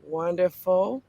Wonderful.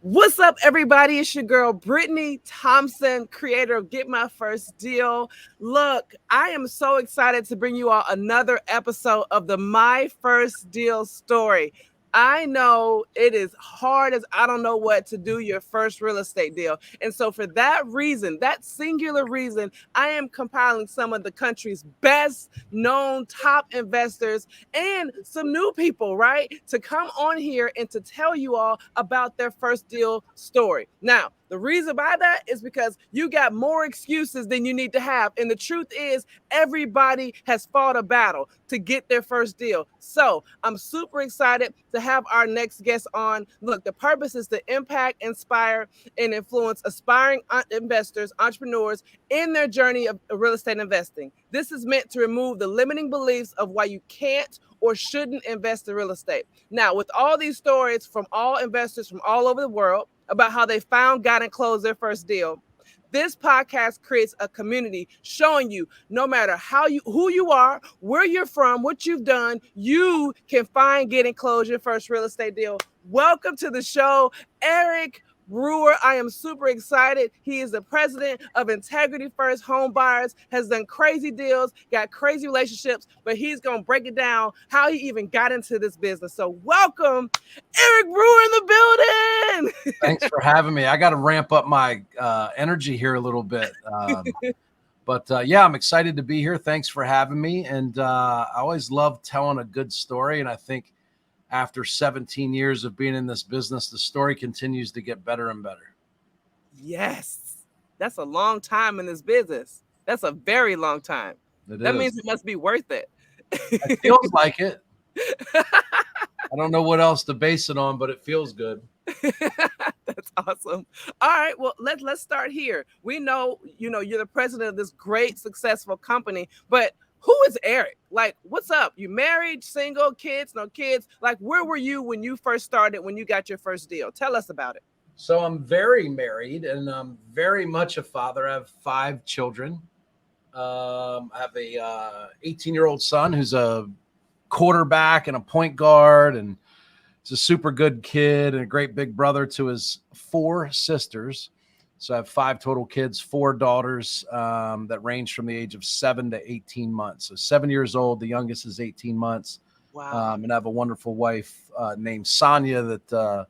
What's up, everybody? It's your girl, Brittany Thompson, creator of Get My First Deal. Look, I am so excited to bring you all another episode of the My First Deal story. I know it is hard as I don't know what to do your first real estate deal. And so, for that reason, that singular reason, I am compiling some of the country's best known top investors and some new people, right? To come on here and to tell you all about their first deal story. Now, the reason by that is because you got more excuses than you need to have. And the truth is, everybody has fought a battle to get their first deal. So I'm super excited to have our next guest on. Look, the purpose is to impact, inspire, and influence aspiring investors, entrepreneurs in their journey of real estate investing. This is meant to remove the limiting beliefs of why you can't or shouldn't invest in real estate. Now, with all these stories from all investors from all over the world about how they found, got, and closed their first deal, this podcast creates a community showing you no matter who you are, where you're from, what you've done, you can find, get, and close your first real estate deal. Welcome to the show, Eric Brewer. I am super excited. He is the president of Integrity First Home Buyers, has done crazy deals, got crazy relationships, but he's going to break it down how he even got into this business. So welcome, Eric Brewer in the building. Thanks for having me. I got to ramp up my energy here a little bit. But yeah, I'm excited to be here. Thanks for having me. And I always love telling a good story. And I think after 17 years of being in this business, the story continues to get better and better. Yes. That's a long time in this business. That's a very long time. That means it must be worth it. It feels like it. I don't know what else to base it on, but it feels good. That's awesome. All right, well, let's start here. We know, you're the president of this great, successful company, but who is Eric? Like, what's up? You married, single, kids, no kids? Like, where were you when you first started, when you got your first deal? Tell us about it. So I'm very married and I'm very much a father. I have 5 children. I have a 18-year-old son who's a quarterback and a point guard, and he's a super good kid and a great big brother to his 4 sisters. So I have 5 total kids, 4 daughters that range from the age of 7 to 18 months. So 7 years old, the youngest is 18 months. Wow. And I have a wonderful wife named Sonia that,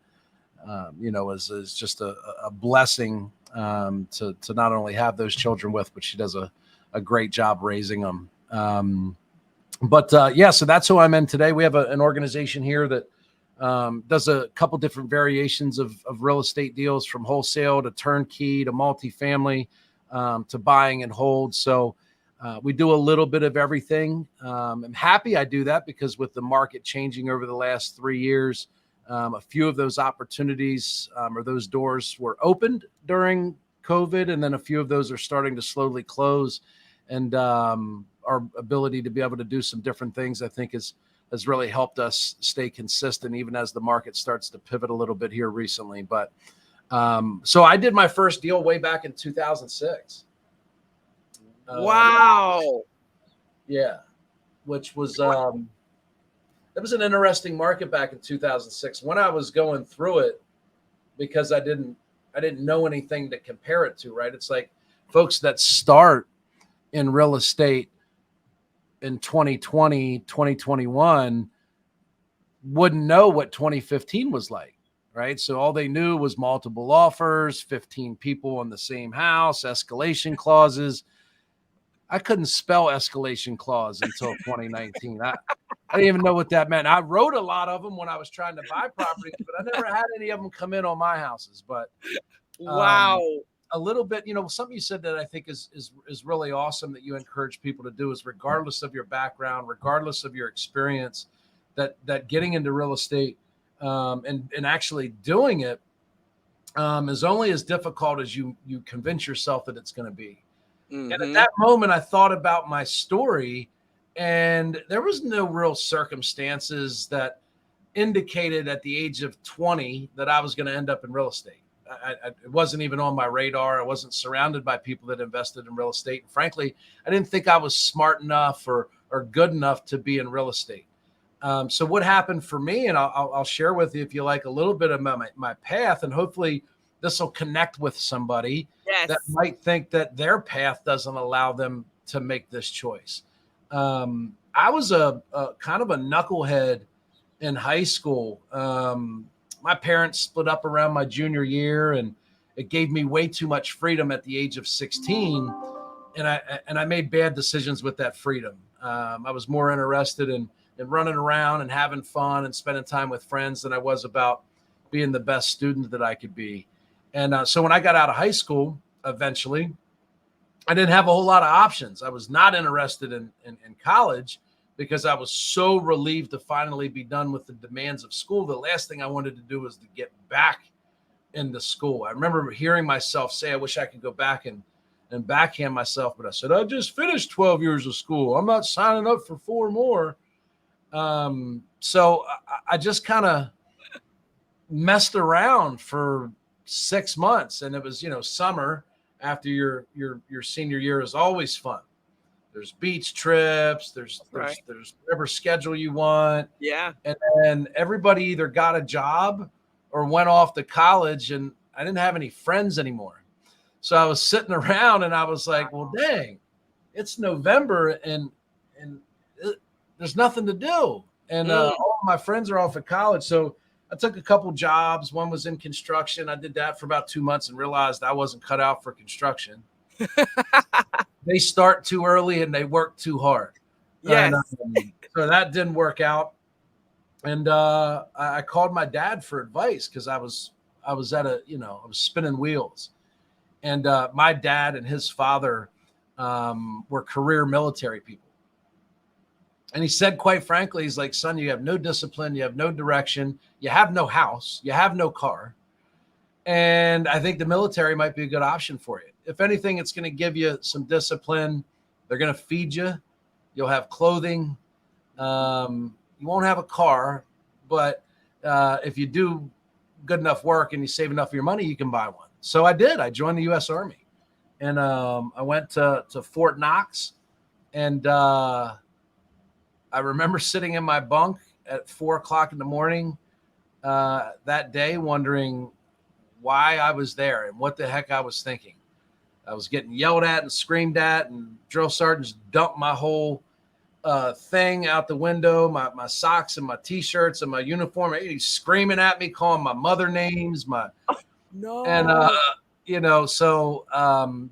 is just a blessing to not only have those children with, but she does a great job raising them. So that's who I'm in today. We have an organization here that does a couple different variations of real estate deals, from wholesale to turnkey to multifamily to buying and hold. So we do a little bit of everything. I'm happy I do that because with the market changing over the last 3 years, a few of those opportunities or those doors were opened during COVID, and then a few of those are starting to slowly close. And our ability to be able to do some different things, I think, has really helped us stay consistent, even as the market starts to pivot a little bit here recently. But so I did my first deal way back in 2006. Wow. Yeah, which was it was an interesting market back in 2006 when I was going through it, because I didn't know anything to compare it to. Right? It's like folks that start in real estate in 2020, 2021 wouldn't know what 2015 was like, right? So all they knew was multiple offers, 15 people in the same house, escalation clauses. I couldn't spell escalation clause until 2019. I didn't even know what that meant. I wrote a lot of them when I was trying to buy properties, but I never had any of them come in on my houses. But wow. A little bit, something you said that I think is really awesome that you encourage people to do is, regardless of your background, regardless of your experience, that getting into real estate and actually doing it is only as difficult as you convince yourself that it's going to be. Mm-hmm. And at that moment, I thought about my story, and there was no real circumstances that indicated at the age of 20 that I was going to end up in real estate. It wasn't even on my radar. I wasn't surrounded by people that invested in real estate. And frankly, I didn't think I was smart enough or good enough to be in real estate. So what happened for me, and I'll share with you if you like a little bit of my path, and hopefully this will connect with somebody that Yes. might think that their path doesn't allow them to make this choice. I was a kind of a knucklehead in high school. My parents split up around my junior year, and it gave me way too much freedom at the age of 16, and I made bad decisions with that freedom. I was more interested in running around and having fun and spending time with friends than I was about being the best student that I could be. And so when I got out of high school, eventually, I didn't have a whole lot of options. I was not interested in college because I was so relieved to finally be done with the demands of school. The last thing I wanted to do was to get back into school. I remember hearing myself say, I wish I could go back and backhand myself, but I said, I just finished 12 years of school. I'm not signing up for 4 more. So I just kind of messed around for 6 months, and it was, summer after your senior year is always fun. There's beach trips, there's That's right. there's there's whatever schedule you want, Yeah. and then everybody either got a job or went off to college, and I didn't have any friends anymore. So I was sitting around and I was like, well, dang, it's November and there's nothing to do. And Mm. all of my friends are off at college. So I took a couple jobs. One was in construction. I did that for about 2 months and realized I wasn't cut out for construction. They start too early and they work too hard. And Yes. so that didn't work out. And I called my dad for advice because I was I was spinning wheels. And my dad and his father were career military people. And he said, quite frankly, he's like, son, you have no discipline, you have no direction, you have no house, you have no car. And I think the military might be a good option for you. If anything, it's going to give you some discipline. They're going to feed you. You'll have clothing. You won't have a car, but if you do good enough work and you save enough of your money, you can buy one. So I did. I joined the U.S. Army, and I went to Fort Knox, and I remember sitting in my bunk at 4 o'clock in the morning that day, wondering why I was there and what the heck I was thinking. I was getting yelled at and screamed at, and drill sergeants dumped my whole thing out the window, my socks and my t-shirts and my uniform. He's screaming at me, calling my mother names, and No.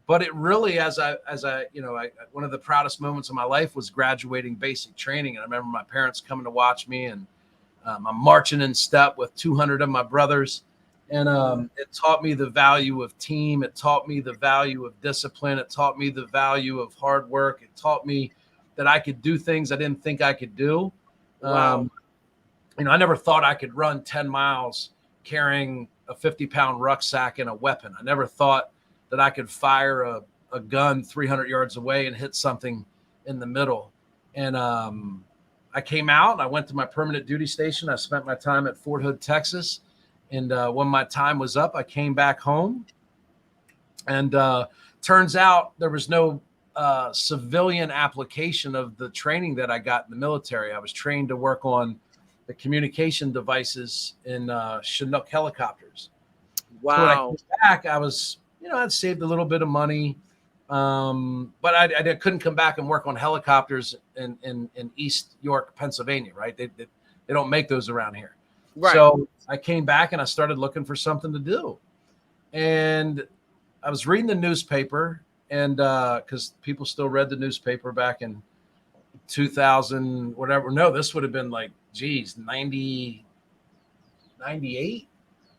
but it really, as I one of the proudest moments of my life was graduating basic training. And I remember my parents coming to watch me, and I'm marching in step with 200 of my brothers. And it taught me the value of team. It taught me the value of discipline. It taught me the value of hard work. It taught me that I could do things I didn't think I could do. Wow. I never thought I could run 10 miles carrying a 50-pound rucksack and a weapon. I never thought that I could fire a gun 300 yards away and hit something in the middle. And I came out and I went to my permanent duty station. I spent my time at Fort Hood, Texas. And when my time was up, I came back home. And turns out there was no civilian application of the training that I got in the military. I was trained to work on the communication devices in Chinook helicopters. So when I came Wow. back, I was, I'd saved a little bit of money, but I couldn't come back and work on helicopters in East York, Pennsylvania, right? They don't make those around here. Right. So I came back and I started looking for something to do. And I was reading the newspaper, and because people still read the newspaper back in 2000, whatever. No, this would have been like, geez, 98,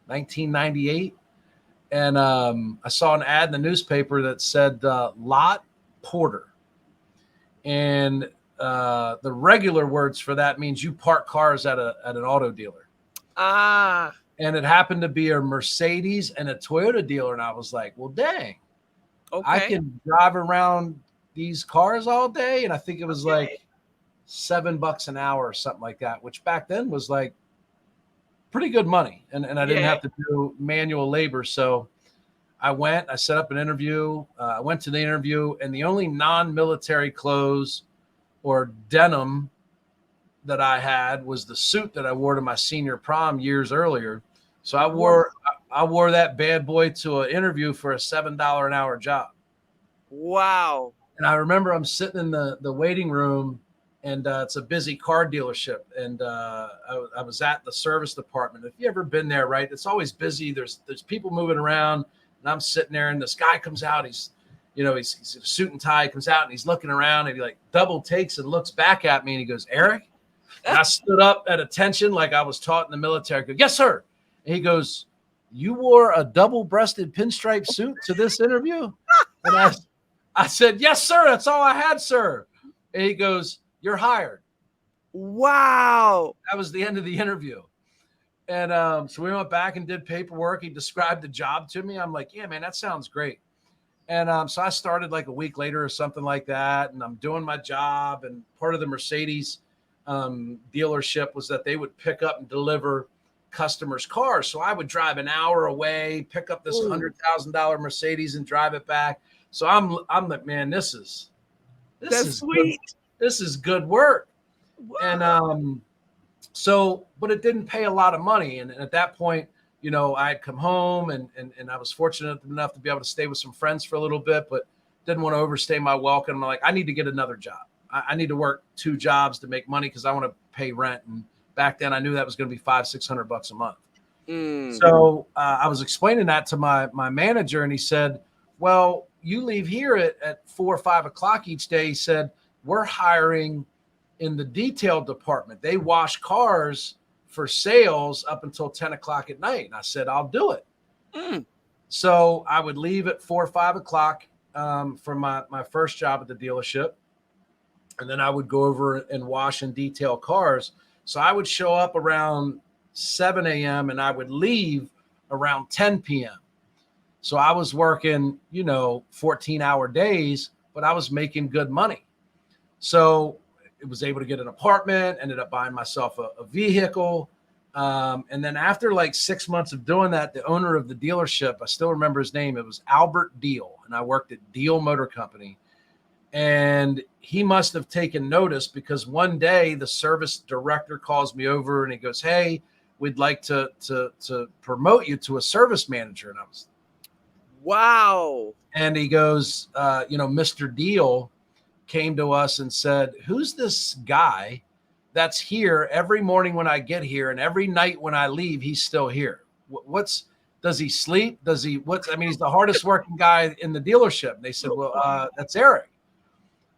1998. And I saw an ad in the newspaper that said lot porter. And the regular words for that means you park cars at an auto dealer. Ah. And it happened to be a Mercedes and a Toyota dealer. And I was like, well, dang, I Okay. can drive around these cars all day. And I think it was like $7 an hour or something like that, which back then was like pretty good money. And I didn't Yeah. have to do manual labor. So I set up an interview. I went to the interview, and the only non-military clothes or denim that I had was the suit that I wore to my senior prom years earlier. So Wow. I wore that bad boy to an interview for a $7 an hour job. Wow. And I remember I'm sitting in the waiting room, and it's a busy car dealership. And I was at the service department. If you ever been there, right? It's always busy. There's people moving around, and I'm sitting there, and this guy comes out. He's in a suit and tie. He comes out, and he's looking around, and he like double takes and looks back at me, and he goes, "Eric." And I stood up at attention like I was taught in the military. I go, "Yes, sir." And he goes, "You wore a double-breasted pinstripe suit to this interview?" And I said, "Yes, sir. That's all I had, sir." And he goes, "You're hired." Wow. That was the end of the interview. And so we went back and did paperwork. He described the job to me. I'm like, "Yeah, man, that sounds great." And so I started like a week later or something like that. And I'm doing my job. And part of the Mercedes dealership was that they would pick up and deliver customers' cars. So I would drive an hour away, pick up this $100,000 Mercedes and drive it back. So I'm like, man, this is sweet. This is good work. Wow. And but it didn't pay a lot of money. And at that point, I'd come home and I was fortunate enough to be able to stay with some friends for a little bit, but didn't want to overstay my welcome. I'm like, I need to get another job. I need to work 2 jobs to make money because I want to pay rent. And back then I knew that was going to be $500-600 a month. So I was explaining that to my manager, and he said, "Well, you leave here at 4 or 5 o'clock each day." He said, "We're hiring in the detail department. They wash cars for sales up until 10 o'clock at night." And I said, "I'll do it." So I would leave at 4 or 5 o'clock from my first job at the dealership. And then I would go over and wash and detail cars. So I would show up around 7 a.m. and I would leave around 10 p.m. So I was working, 14-hour days, but I was making good money. So I was able to get an apartment, ended up buying myself a vehicle. And then after like 6 months of doing that, the owner of the dealership, I still remember his name. It was Albert Deal. And I worked at Deal Motor Company. And he must have taken notice because one day the service director calls me over and he goes, "Hey, we'd like to promote you to a service manager." And I was, wow. And he goes, "Mr. Deal came to us and said, 'Who's this guy that's here every morning when I get here and every night when I leave, he's still here? Does he sleep? He's the hardest working guy in the dealership." And they said, "Well, that's Eric."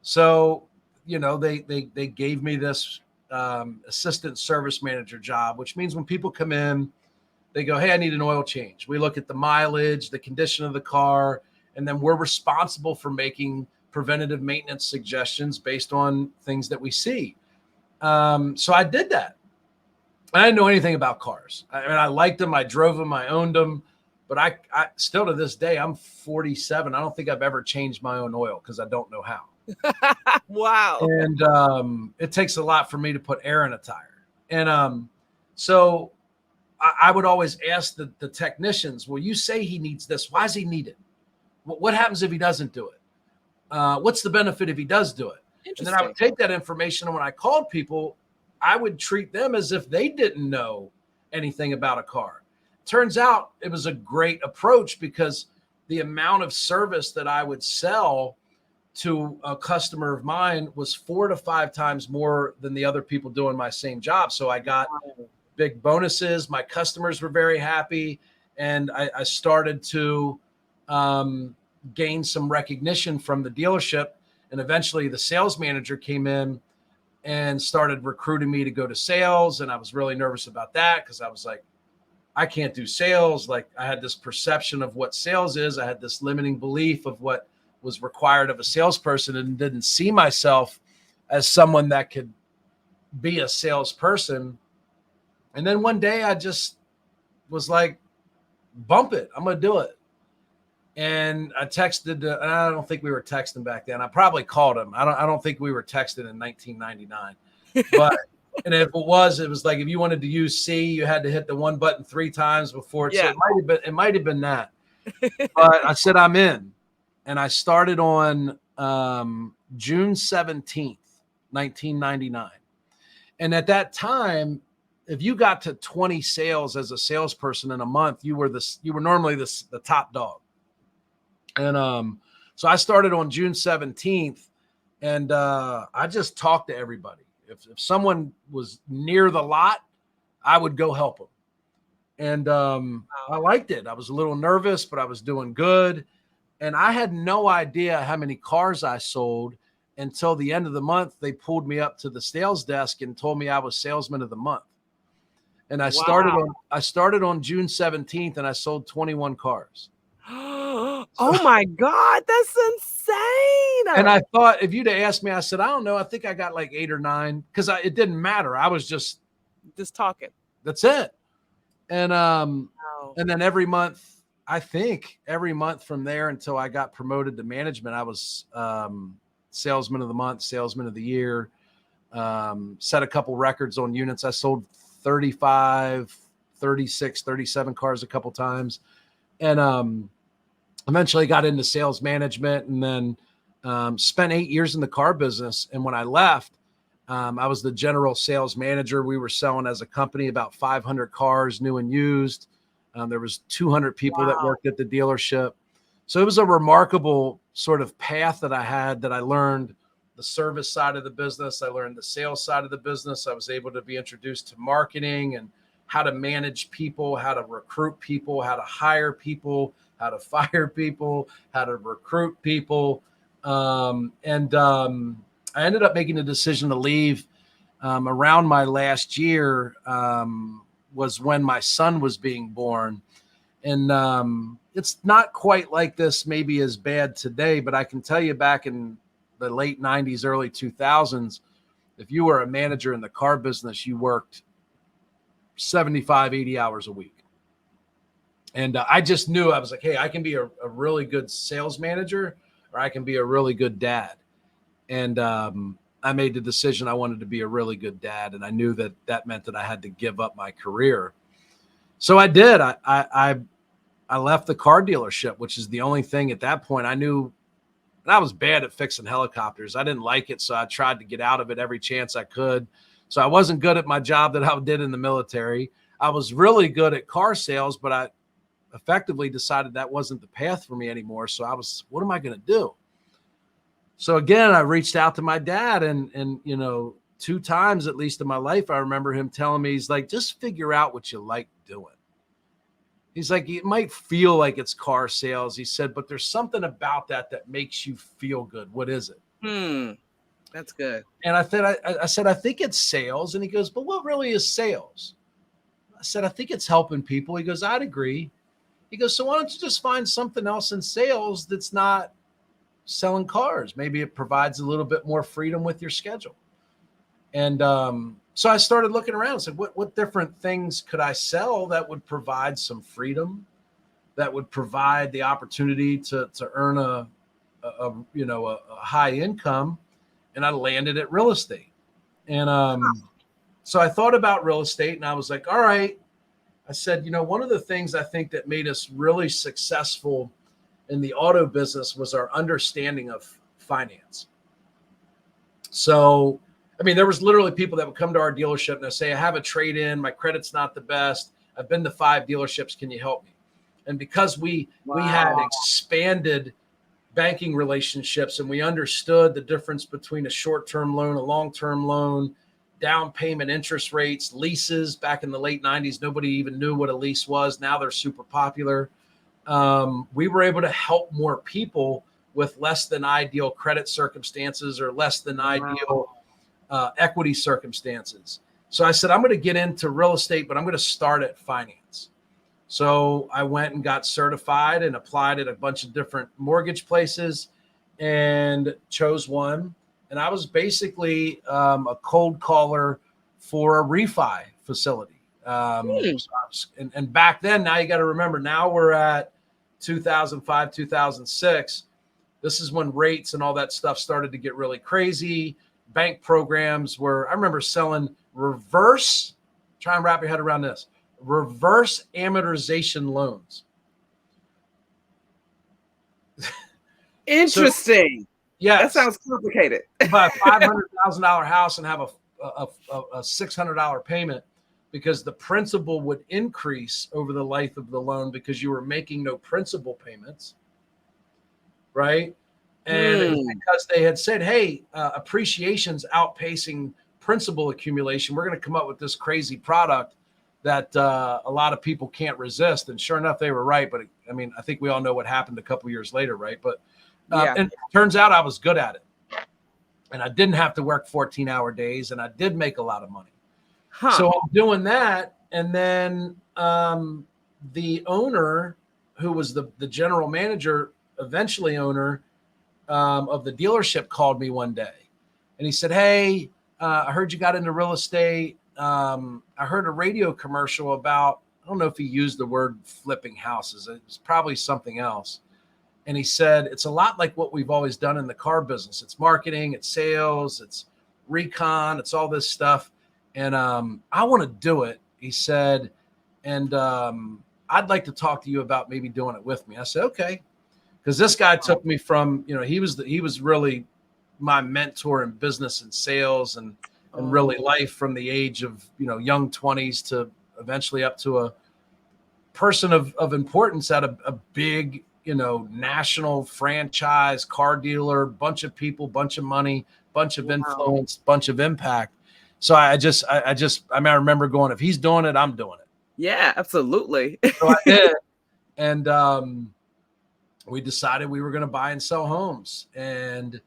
So, they gave me this assistant service manager job, which means when people come in, they go, "Hey, I need an oil change." We look at the mileage, the condition of the car, and then we're responsible for making preventative maintenance suggestions based on things that we see. So I did that. I didn't know anything about cars. I liked them. I drove them. I owned them. But I still to this day, I'm 47. I don't think I've ever changed my own oil because I don't know how. Wow. And it takes a lot for me to put air in a tire. And so I would always ask the technicians, "Well, you say he needs this. Why does he need it? What happens if he doesn't do it? What's the benefit if he does do it?" And then I would take that information, and when I called people, I would treat them as if they didn't know anything about a car. Turns out it was a great approach because the amount of service that I would sell to a customer of mine was 4 to 5 times more than the other people doing my same job. So I got big bonuses. My customers were very happy. And I started to gain some recognition from the dealership. And eventually the sales manager came in and started recruiting me to go to sales. And I was really nervous about that because I was like, I can't do sales. Like I had this perception of what sales is. I had this limiting belief of what was required of a salesperson and didn't see myself as someone that could be a salesperson. And then one day I just was like, bump it. I'm going to do it. And I texted, and I don't think we were texting back then. I probably called him. I don't think we were texting in 1999, but, and if it was like, if you wanted to use C, you had to hit the one button 3 times before. Yeah. So it might've been that, but I said, I'm in. And I started on June 17th, 1999. And at that time, if you got to 20 sales as a salesperson in a month, you were normally the top dog. And so I started on June 17th, and I just talked to everybody. If someone was near the lot, I would go help them. And I liked it. I was a little nervous, but I was doing good. And I had no idea how many cars I sold until the end of the month. They pulled me up to the sales desk and told me I was salesman of the month. And I started on June 17th, and I sold 21 cars. Oh my God, that's insane. And I thought, if you'd have asked me, I said, I don't know. I think I got like 8 or 9, because it didn't matter. I was just talking. That's it. And and then every month, I think every month from there until I got promoted to management, I was salesman of the month, salesman of the year, set a couple records on units. I sold 35, 36, 37 cars a couple times. And eventually got into sales management, and then spent 8 years in the car business. And when I left, I was the general sales manager. We were selling as a company about 500 cars, new and used. There was 200 people that worked at the dealership. So it was a remarkable sort of path that I had, that I learned the service side of the business. I learned the sales side of the business. I was able to be introduced to marketing and how to manage people, how to recruit people, how to hire people, how to fire people, how to recruit people. I ended up making a decision to leave around my last year, was when my son was being born. And it's not quite like this, maybe as bad today, but I can tell you back in the late 90s, early 2000s, if you were a manager in the car business, you worked 75, 80 hours a week. And I just knew, I was like, hey, I can be a really good sales manager, or I can be a really good dad. And I made the decision I wanted to be a really good dad. And I knew that that meant that I had to give up my career. So I did. I left the car dealership, which is the only thing at that point I knew. And I was bad at fixing helicopters. I didn't like it. So I tried to get out of it every chance I could. So I wasn't good at my job that I did in the military. I was really good at car sales, but I effectively decided that wasn't the path for me anymore. So what am I going to do? So again, I reached out to my dad, and 2 times at least in my life, I remember him telling me, he's like, just figure out what you like doing. He's like, it might feel like it's car sales. He said, but there's something about that makes you feel good. What is it? That's good. And I said, I think it's sales. And he goes, but what really is sales? I said, I think it's helping people. He goes, I'd agree. He goes, so why don't you just find something else in sales that's not selling cars? Maybe it provides a little bit more freedom with your schedule. And so I started looking around and said, what different things could I sell that would provide some freedom, that would provide the opportunity to earn a high income? And I landed at real estate. And so I thought about real estate, and I was like, all right. I said, one of the things I think that made us really successful in the auto business was our understanding of finance. So, I mean, there was literally people that would come to our dealership and they'd say, I have a trade-in, my credit's not the best, I've been to 5 dealerships, can you help me? And because we had expanded banking relationships, and we understood the difference between a short-term loan, a long-term loan, down payment, interest rates, leases. Back in the late 90s, nobody even knew what a lease was. Now they're super popular. We were able to help more people with less than ideal credit circumstances, or less than ideal equity circumstances. So I said, I'm going to get into real estate, but I'm going to start at finance. So I went and got certified and applied at a bunch of different mortgage places and chose one. And I was basically a cold caller for a refi facility. And back then, now you got to remember, now we're at 2005, 2006. This is when rates and all that stuff started to get really crazy. Bank programs I remember selling try and wrap your head around this, reverse amortization loans. Interesting. Yeah, that sounds complicated. Buy a $500,000 house and have a a $600 payment because the principal would increase over the life of the loan because you were making no principal payments, right? And it was because they had said, hey, appreciation's outpacing principal accumulation. We're going to come up with this crazy product that a lot of people can't resist. And sure enough, they were right. But I mean, I think we all know what happened a couple years later, right? But and it turns out I was good at it. And I didn't have to work 14-hour days, and I did make a lot of money. So I'm doing that. And then the owner, who was the general manager, eventually owner of the dealership, called me one day. And he said, hey, I heard you got into real estate. I heard a radio commercial about, I don't know if he used the word flipping houses. It was probably something else. And he said, it's a lot like what we've always done in the car business. It's marketing, it's sales, it's recon, it's all this stuff. And I want to do it, he said. And I'd like to talk to you about maybe doing it with me. I said, okay. Because this guy took me from, he was really my mentor in business and sales and really life from the age of, young 20s to eventually up to a person of importance at a big, national franchise car dealer, bunch of people, bunch of money, bunch of influence, bunch of impact. So I remember going, if he's doing it, I'm doing it. Yeah, absolutely. So I did. And we decided we were going to buy and sell homes. And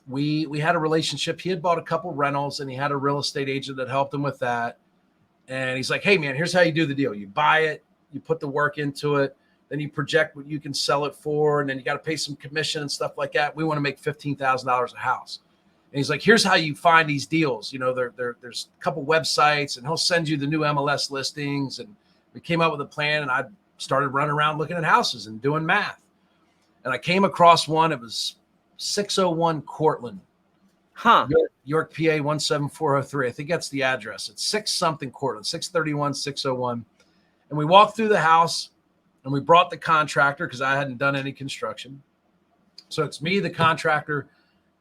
we had a relationship. He had bought a couple rentals and he had a real estate agent that helped him with that. And he's like, hey man, here's how you do the deal. You buy it, you put the work into it, then you project what you can sell it for. And then you got to pay some commission and stuff like that. We want to make $15,000 a house. And he's like, here's how you find these deals. There's a couple websites and he'll send you the new MLS listings. And we came up with a plan and I started running around looking at houses and doing math. And I came across one. It was 601 Cortland, York, PA 17403. I think that's the address. It's 6-something Cortland, 631, 601. And we walked through the house and we brought the contractor because I hadn't done any construction. So it's me, the contractor,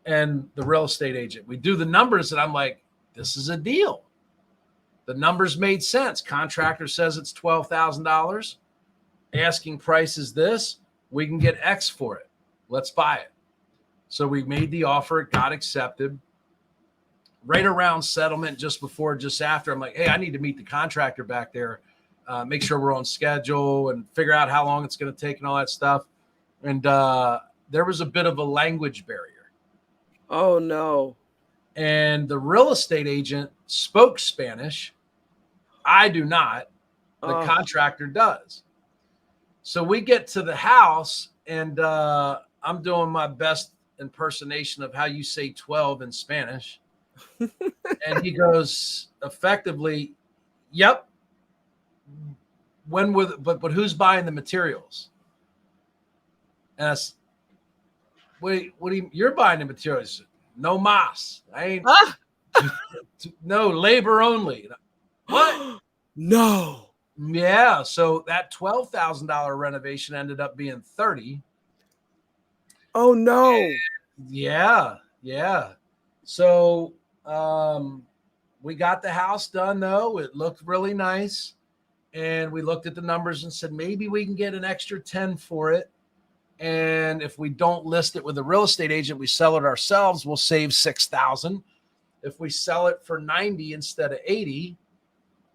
and the real estate agent. We do the numbers and I'm like, this is a deal. The numbers made sense. Contractor says it's $12,000. Asking price is this. We can get X for it. Let's buy it. So we made the offer. It got accepted. Right around settlement, just before, just after, I'm like, hey, I need to meet the contractor back there, make sure we're on schedule and figure out how long it's going to take and all that stuff. And there was a bit of a language barrier. Oh, no. And the real estate agent spoke Spanish. I do not. The contractor does. So we get to the house and I'm doing my best impersonation of how you say 12 in Spanish. And he goes effectively, yep. But who's buying the materials? And I said, wait, you're buying the materials? No mas. I ain't no labor only. What? No. Yeah. So that $12,000 renovation ended up being 30. Oh no. Yeah. So we got the house done though. It looked really nice. And we looked at the numbers and said, maybe we can get an extra 10 for it. And if we don't list it with a real estate agent, we sell it ourselves, we'll save $6,000. If we sell it for 90 instead of 80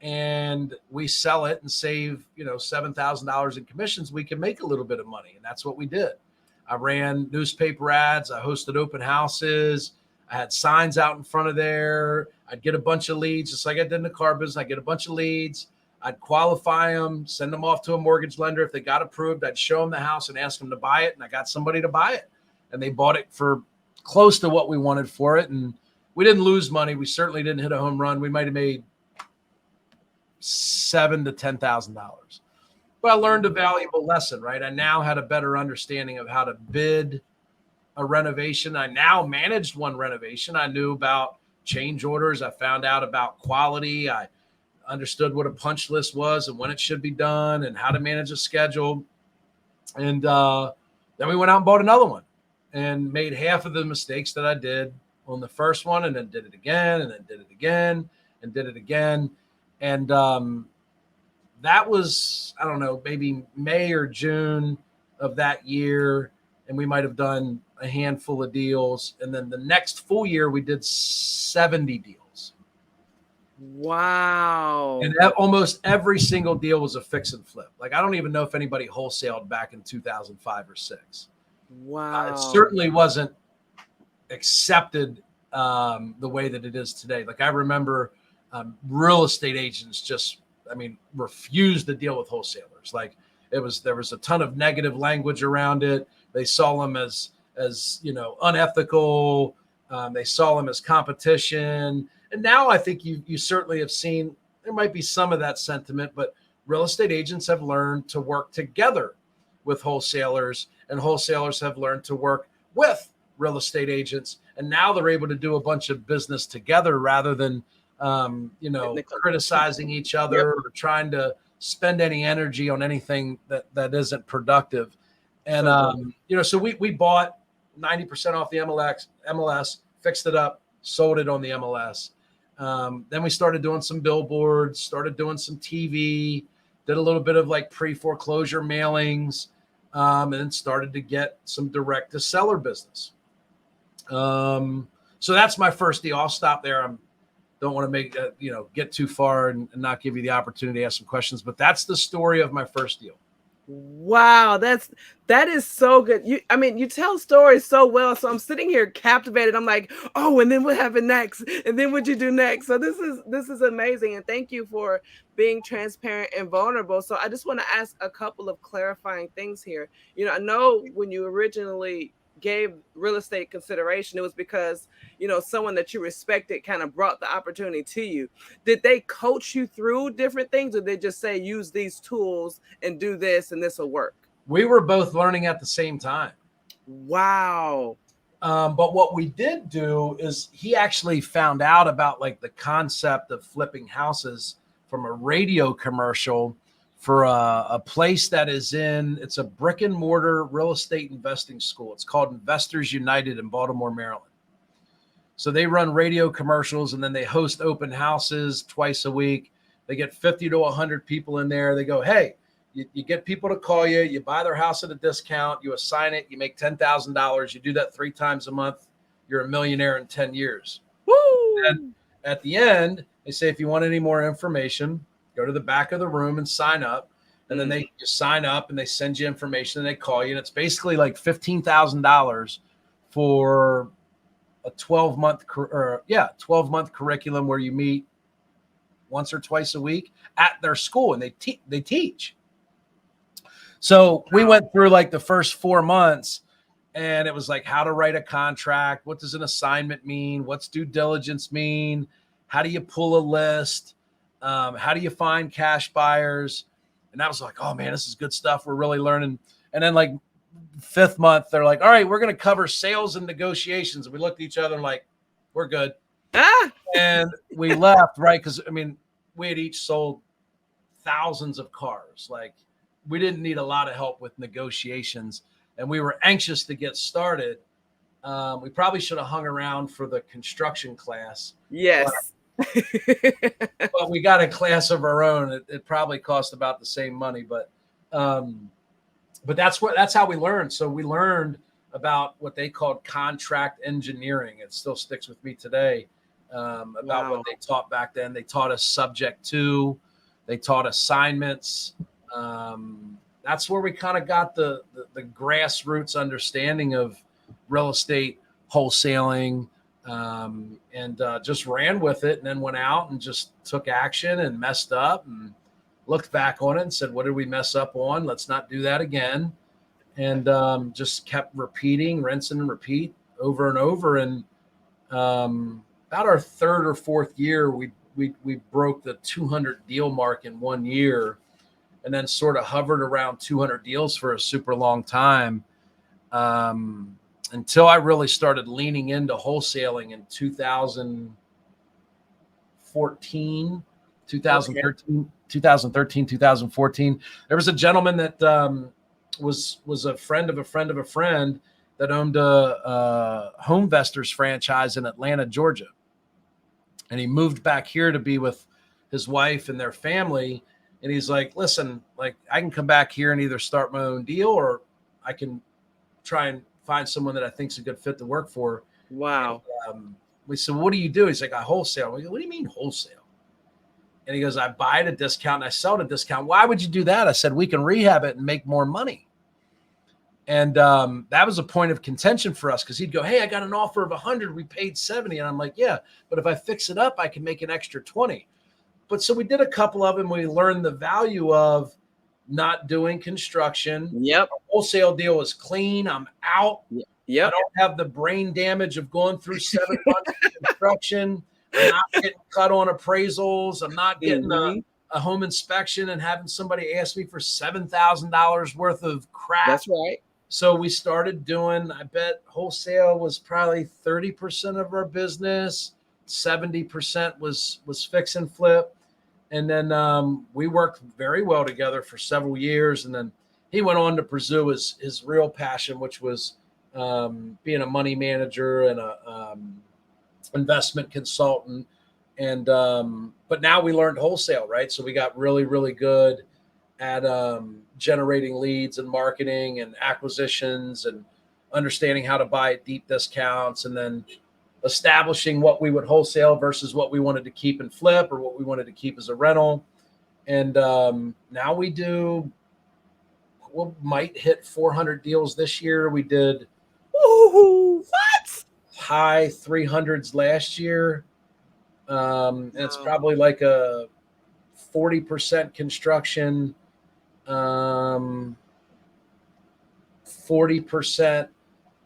and we sell it and save, $7,000 in commissions, we can make a little bit of money. And that's what we did. I ran newspaper ads. I hosted open houses. I had signs out in front of there. I'd get a bunch of leads, just like I did in the car business. I'd get a bunch of leads. I'd qualify them, send them off to a mortgage lender. If they got approved, I'd show them the house and ask them to buy it. And I got somebody to buy it. And they bought it for close to what we wanted for it. And we didn't lose money. We certainly didn't hit a home run. We might have made $7,000 to $10,000. But I learned a valuable lesson, right? I now had a better understanding of how to bid a renovation. I now managed one renovation. I knew about change orders. I found out about quality. I understood what a punch list was and when it should be done and how to manage a schedule. And then we went out and bought another one and made half of the mistakes that I did on the first one, and then did it again, and then did it again, and did it again. And that was, I don't know, maybe May or June of that year. And we might have done a handful of deals. And then the next full year, we did 70 deals. Wow. And almost every single deal was a fix and flip. Like, I don't even know if anybody wholesaled back in 2005 or six. Wow. It certainly wasn't accepted the way that it is today. Like, I remember real estate agents just, refused to deal with wholesalers. Like, there was a ton of negative language around it. They saw them as unethical. They saw them as competition. And now I think you certainly have seen there might be some of that sentiment, but real estate agents have learned to work together with wholesalers, and wholesalers have learned to work with real estate agents. And now they're able to do a bunch of business together rather than criticizing each other or trying to spend any energy on anything that isn't productive. And so we bought 90% off the MLS, fixed it up, sold it on the MLS. Then we started doing some billboards, started doing some TV, did a little bit of like pre-foreclosure mailings, and then started to get some direct to seller business. So that's my first deal. I'll stop there. Don't want to make get too far and not give you the opportunity to ask some questions, but that's the story of my first deal. Wow, that is so good. You tell stories so well. So I'm sitting here captivated. I'm like, oh, and then what happened next? And then what'd you do next? So this is amazing. And thank you for being transparent and vulnerable. So I just want to ask a couple of clarifying things here. I know when you originally gave real estate consideration, it was because someone that you respected kind of brought the opportunity to you. Did they coach you through different things, or did they just say use these tools and do this and this will work? We were both learning at the same time. Wow. But what we did do is he actually found out about like the concept of flipping houses from a radio commercial for a place that it's a brick and mortar real estate investing school. It's called Investors United in Baltimore, Maryland. So they run radio commercials and then they host open houses twice a week. They get 50 to 100 people in there. They go, hey, you get people to call you. You buy their house at a discount. You assign it. You make $10,000. You do that 3 times a month. You're a millionaire in 10 years. Woo! And at the end, they say, if you want any more information, go to the back of the room and sign up. And then you sign up and they send you information and they call you. And it's basically like $15,000 for a 12-month 12-month curriculum where you meet once or twice a week at their school and they teach. So we went through like the first 4 months and it was like how to write a contract. What does an assignment mean? What's due diligence mean? How do you pull a list? How do you find cash buyers? And I was like, oh man, this is good stuff. We're really learning. And then like 5th month, they're like, all right, we're going to cover sales and negotiations. And we looked at each other and like, we're good. And we left, right? Because we had each sold thousands of cars. Like, we didn't need a lot of help with negotiations, and we were anxious to get started. We probably should have hung around for the construction class. Yes. But we got a class of our own. It probably cost about the same money, but that's how we learned. So we learned about what they called contract engineering. It still sticks with me today. About what they taught back then. They taught us subject to, they taught assignments. That's where we kind of got the grassroots understanding of real estate wholesaling, and just ran with it and then went out and just took action and messed up and looked back on it and said, what did we mess up on? Let's not do that again. And just kept repeating, rinse and repeat over and over. And about our 3rd or 4th year, we broke the 200 deal mark in 1 year, and then sort of hovered around 200 deals for a super long time, until I really started leaning into wholesaling in 2013, 2014. There was a gentleman that was a friend of a friend of a friend, that owned a home investors franchise in Atlanta, Georgia. And he moved back here to be with his wife and their family. And he's like, listen, like I can come back here and either start my own deal or I can try and find someone that I think's a good fit to work for. And Wow. we said, what do you do? He's like, I wholesale. We go, what do you mean wholesale? And he goes, I buy at a discount and I sell at a discount. Why would you do that? I said, we can rehab it and make more money. And that was a point of contention for us because he'd go, hey, I got an offer of 100. We paid 70. And I'm like, yeah, but if I fix it up, I can make an extra 20. But so we did a couple of them. We learned the value of not doing construction. Yep. A wholesale deal is clean. I'm out. Yep. I don't have the brain damage of going through 7 months of construction. I'm not getting cut on appraisals. I'm not getting a home inspection and having somebody ask me for $7,000 worth of crap. That's right. So we started doing, I bet wholesale was probably 30% of our business. 70% was fix and flip. And then we worked very well together for several years. And then he went on to pursue his real passion, which was being a money manager and a investment consultant. And but now we learned wholesale, right? So we got really, really good at generating leads and marketing and acquisitions and understanding how to buy at deep discounts and then establishing what we would wholesale versus what we wanted to keep and flip or what we wanted to keep as a rental. And now we might hit 400 deals this year. We did what? High 300s last year. And it's probably like a 40% construction, 40%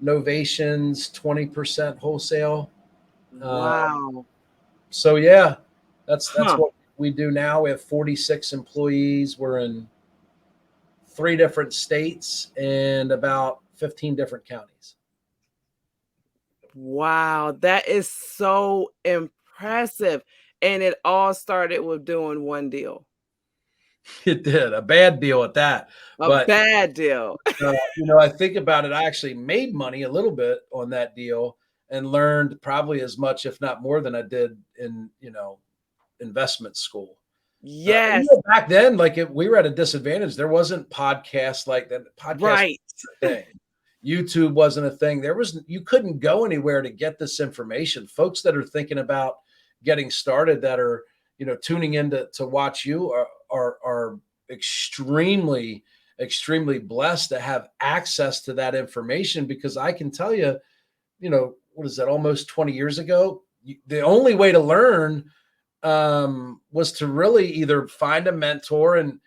novations, 20% wholesale. Wow. So yeah, that's what we do now. We have 46 employees. We're in 3 different states and about 15 different counties. Wow, that is so impressive. And it all started with doing one deal. It did, a bad deal at that. But bad deal. I think about it. I actually made money a little bit on that deal and learned probably as much, if not more, than I did in investment school. Yes. Back then, we were at a disadvantage. There wasn't podcasts like that. Podcast right. wasn't a thing. YouTube wasn't a thing. You couldn't go anywhere to get this information. Folks that are thinking about getting started, that are tuning in to watch you, are extremely blessed to have access to that information, because I can tell you, what is that, almost 20 years ago, the only way to learn was to really either find a mentor, and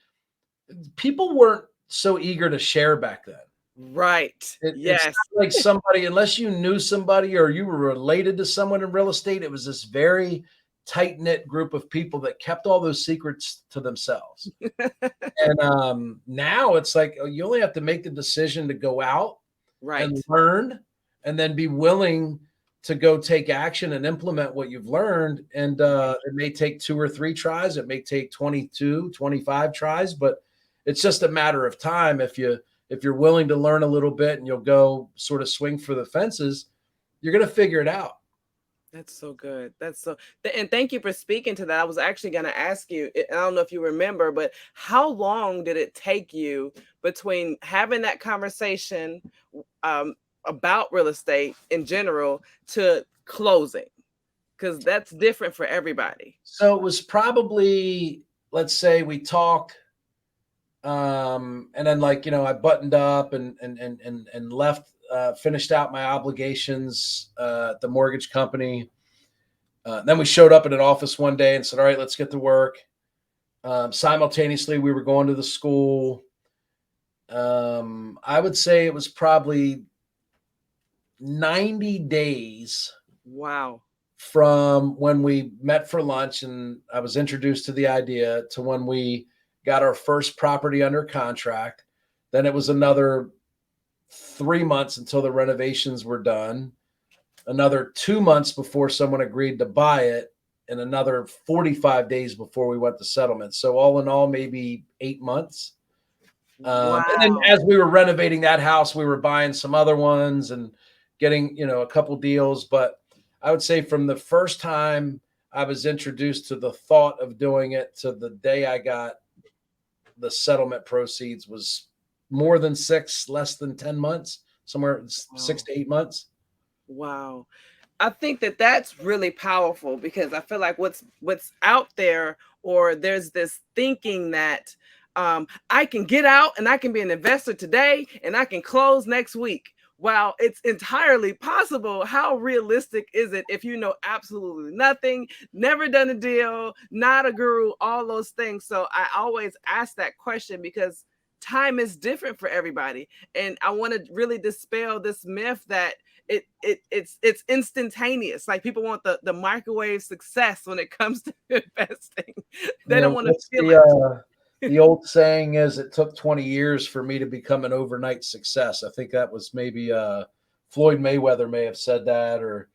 people weren't so eager to share back then. Right. Yes. It's not like somebody, unless you knew somebody or you were related to someone in real estate, it was this very tight-knit group of people that kept all those secrets to themselves. And now it's like, you only have to make the decision to go out and learn, and then be willing to go take action and implement what you've learned. And it may take 2 or 3 tries. It may take 22, 25 tries, but it's just a matter of time. If you're willing to learn a little bit and you'll go sort of swing for the fences, you're going to figure it out. That's so good. And thank you for speaking to that. I was actually going to ask you, I don't know if you remember, but how long did it take you between having that conversation about real estate in general to closing? Because that's different for everybody. So it was probably, let's say we talked, and then I buttoned up and left, finished out my obligations at the mortgage company. Then we showed up at an office one day and said, all right, let's get to work. Simultaneously, we were going to the school. I would say it was probably 90 days. Wow. From when we met for lunch and I was introduced to the idea to when we got our first property under contract. Then it was another 3 months until the renovations were done, another 2 months before someone agreed to buy it, and another 45 days before we went to settlement. So all in all, maybe 8 months. And then Wow. as we were renovating that house, we were buying some other ones and getting, a couple deals. But I would say from the first time I was introduced to the thought of doing it to the day I got the settlement proceeds was more than 6, less than 10 months, somewhere 6 Wow. to 8 months. Wow. I think that that's really powerful because I feel like what's out there, or there's this thinking that I can get out and I can be an investor today and I can close next week. While it's entirely possible, how realistic is it if you know absolutely nothing, never done a deal, not a guru, all those things? So I always ask that question because time is different for everybody. And I want to really dispel this myth that it's instantaneous. Like people want the microwave success when it comes to investing. They don't want to What's feel it. the old saying is it took 20 years for me to become an overnight success. I think that was maybe Floyd Mayweather may have said that, or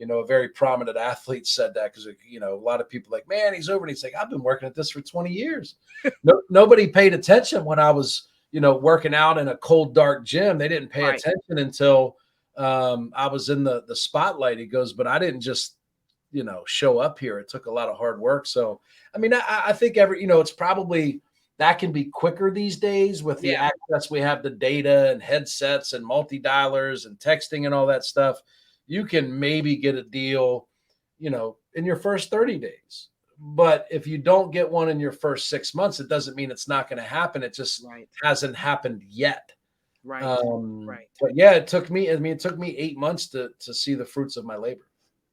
a very prominent athlete said that because a lot of people like, man, he's over. And he's like, I've been working at this for 20 years. Nobody paid attention when I was working out in a cold dark gym. They didn't pay Right. attention until I was in the spotlight. He goes, but I didn't just show up here. It took a lot of hard work. So I mean, I think it's probably that can be quicker these days with the Yeah. access we have to data and headsets and multi-dialers and texting and all that stuff. You can maybe get a deal, in your first 30 days. But if you don't get one in your first 6 months, it doesn't mean it's not going to happen. It just Right. hasn't happened yet. Right. Right. But yeah, it took me 8 months to see the fruits of my labor.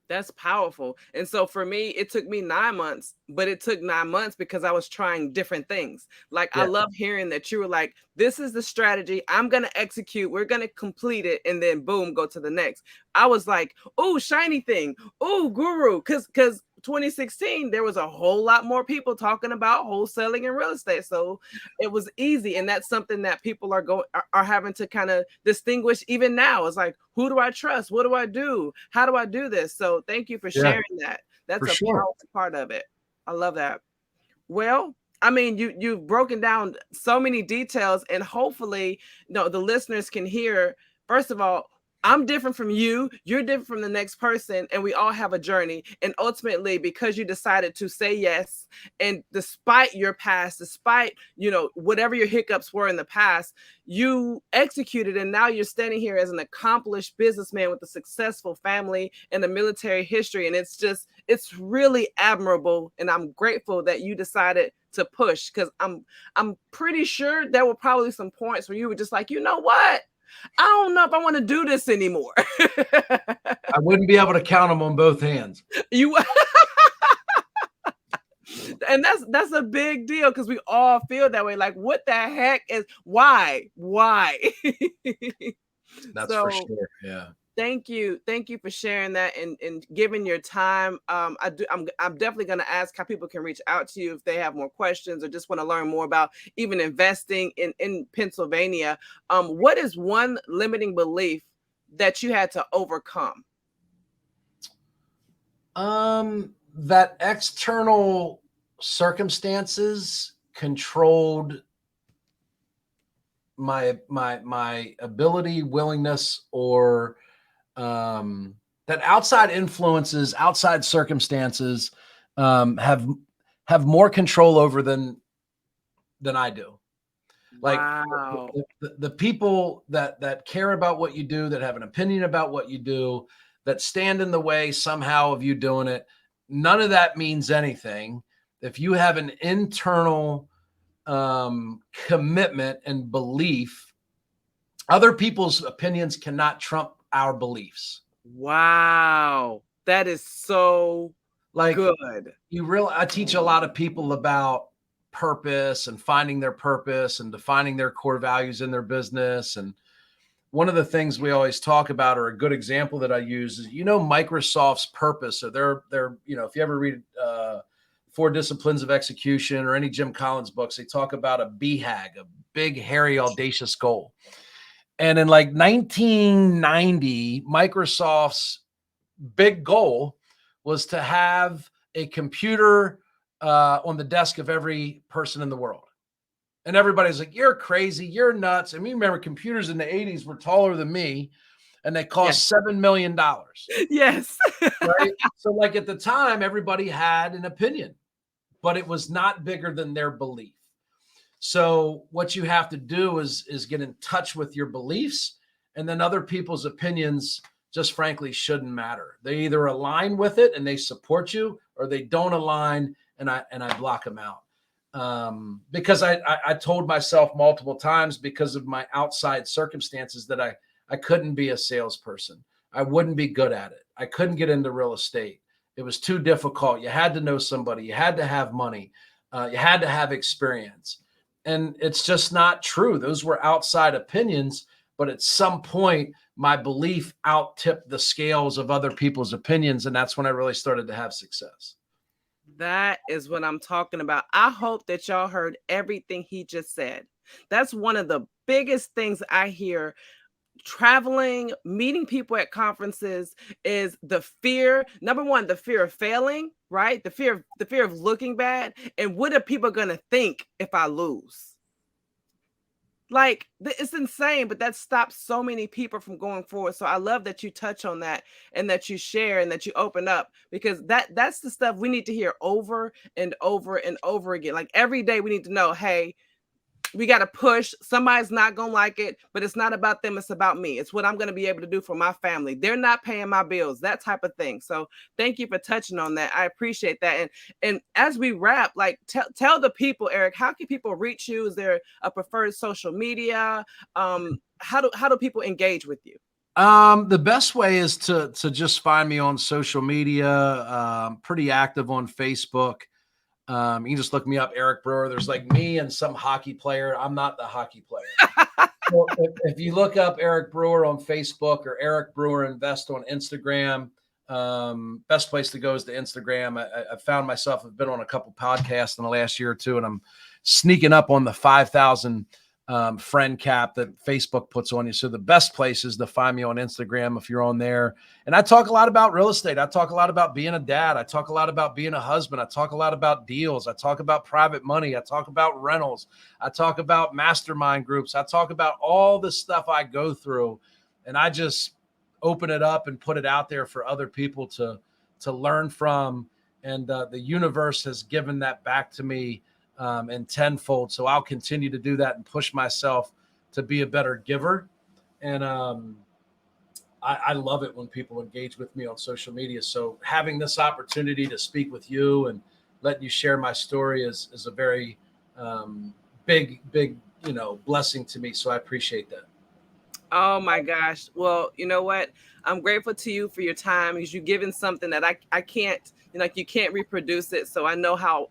That's powerful. And so for me, it took me 9 months, but it took 9 months because I was trying different things. Like, I Yeah. love hearing that you were like, this is the strategy. I'm going to execute. We're going to complete it. And then boom, go to the next. I was like, oh, shiny thing. Oh, guru. Because 2016, there was a whole lot more people talking about wholesaling and real estate. So it was easy. And that's something that people are having to kind of distinguish even now. It's like, who do I trust? What do I do? How do I do this? So thank you for Yeah, sharing that. That's for a sure. powerful part of it. I love that. Well, I mean, you've broken down so many details, and hopefully, the listeners can hear. First of all, I'm different from you. You're different from the next person, and we all have a journey. And ultimately, because you decided to say yes, and despite your past, despite whatever your hiccups were in the past, you executed, and now you're standing here as an accomplished businessman with a successful family and a military history. And it's really admirable, and I'm grateful that you decided to push, because I'm pretty sure there were probably some points where you were just like, you know what? I don't know if I want to do this anymore. I wouldn't be able to count them on both hands. You and that's a big deal, because we all feel that way. Like, what the heck is why? That's for So sure. Yeah. thank you for sharing that, and giving your time. I'm definitely going to ask how people can reach out to you if they have more questions or just want to learn more about even investing in Pennsylvania. What is one limiting belief that you had to overcome? That external circumstances controlled my ability, willingness, or that outside influences, outside circumstances have more control over than I do. Like Wow. the people that care about what you do, that have an opinion about what you do, that stand in the way somehow of you doing it, none of that means anything if you have an internal commitment and belief. Other people's opinions cannot trump our beliefs. Wow. That is so Like, good. I teach a lot of people about purpose and finding their purpose and defining their core values in their business. And one of the things we always talk about, or a good example that I use, is Microsoft's purpose. So they're if you ever read Four Disciplines of Execution or any Jim Collins books, they talk about a BHAG, a big, hairy, audacious goal. And in like 1990, Microsoft's big goal was to have a computer on the desk of every person in the world. And everybody's like, you're crazy, you're nuts. And we remember computers in the 80s were taller than me and they Yes. cost $7 million. Yes. Right. So, like at the time, everybody had an opinion, but it was not bigger than their belief. So what you have to do is get in touch with your beliefs, and then other people's opinions just frankly shouldn't matter. They either align with it and they support you, or they don't align and I block them out. Because I told myself multiple times because of my outside circumstances that I couldn't be a salesperson. I wouldn't be good at it. I couldn't get into real estate. It was too difficult. You had to know somebody. You had to have money. You had to have experience. And it's just not true. Those were outside opinions. But at some point, my belief out tipped the scales of other people's opinions. And that's when I really started to have success. That is what I'm talking about. I hope that y'all heard everything he just said. That's one of the biggest things I hear traveling, meeting people at conferences is the fear. Number one, the fear of failing, right? The fear of looking bad. And what are people going to think if I lose? Like it's insane, but that stops so many people from going forward. So I love that you touch on that and that you share and that you open up, because that's the stuff we need to hear over and over and over again. Like every day we need to know, hey, we got to push. Somebody's not going to like it, but it's not about them. It's about me. It's what I'm going to be able to do for my family. They're not paying my bills, that type of thing. So thank you for touching on that. I appreciate that. And as we wrap, like tell the people, Eric, how can people reach you? Is there a preferred social media? How do people engage with you? The best way is to just find me on social media. Pretty active on Facebook. You can just look me up, Eric Brewer. There's like me and some hockey player. I'm not the hockey player. So if you look up Eric Brewer on Facebook or Eric Brewer Invest on Instagram, best place to go is to Instagram. I found myself, I've been on a couple podcasts in the last year or two, and I'm sneaking up on the 5,000 friend cap that Facebook puts on you. So the best place is to find me on Instagram if you're on there. And I talk a lot about real estate. I talk a lot about being a dad. I talk a lot about being a husband. I talk a lot about deals. I talk about private money. I talk about rentals. I talk about mastermind groups. I talk about all the stuff I go through. And I just open it up and put it out there for other people to learn from. And the universe has given that back to me and tenfold. So I'll continue to do that and push myself to be a better giver. And I love it when people engage with me on social media. So having this opportunity to speak with you and letting you share my story is a very big, blessing to me. So I appreciate that. Oh my gosh. Well, you know what? I'm grateful to you for your time, because you've given something that I can't, like you can't reproduce it. So I know how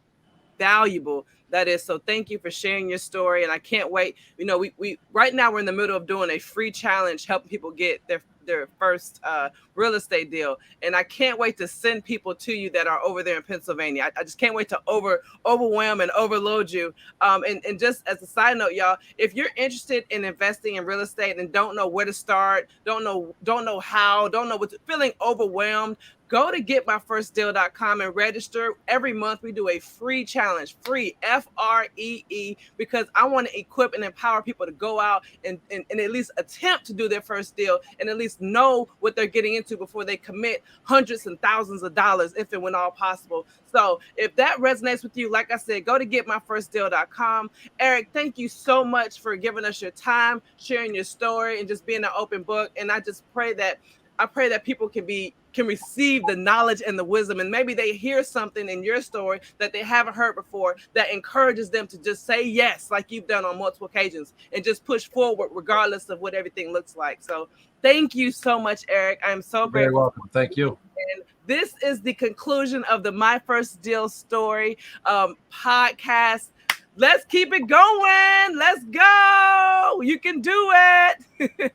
valuable that is. So thank you for sharing your story. And I can't wait. We right now we're in the middle of doing a free challenge helping people get their first real estate deal. And I can't wait to send people to you that are over there in Pennsylvania. I just can't wait to overwhelm and overload you. And just as a side note, y'all, if you're interested in investing in real estate and don't know where to start, don't know how, don't know what feeling overwhelmed, go to getmyfirstdeal.com and register. Every month we do a free challenge, free FREE, because I want to equip and empower people to go out and at least attempt to do their first deal and at least know what they're getting into before they commit hundreds and thousands of dollars, if and when all possible. So if that resonates with you, like I said, go to getmyfirstdeal.com. Eric, thank you so much for giving us your time, sharing your story, and just being an open book. And I pray that people can receive the knowledge and the wisdom, and maybe they hear something in your story that they haven't heard before that encourages them to just say yes, like you've done on multiple occasions, and just push forward regardless of what everything looks like. So thank you so much, Eric. I am so You're very grateful. welcome. Thank you. And this is the conclusion of the My First Deal Story podcast. Let's keep it going. Let's go. You can do it.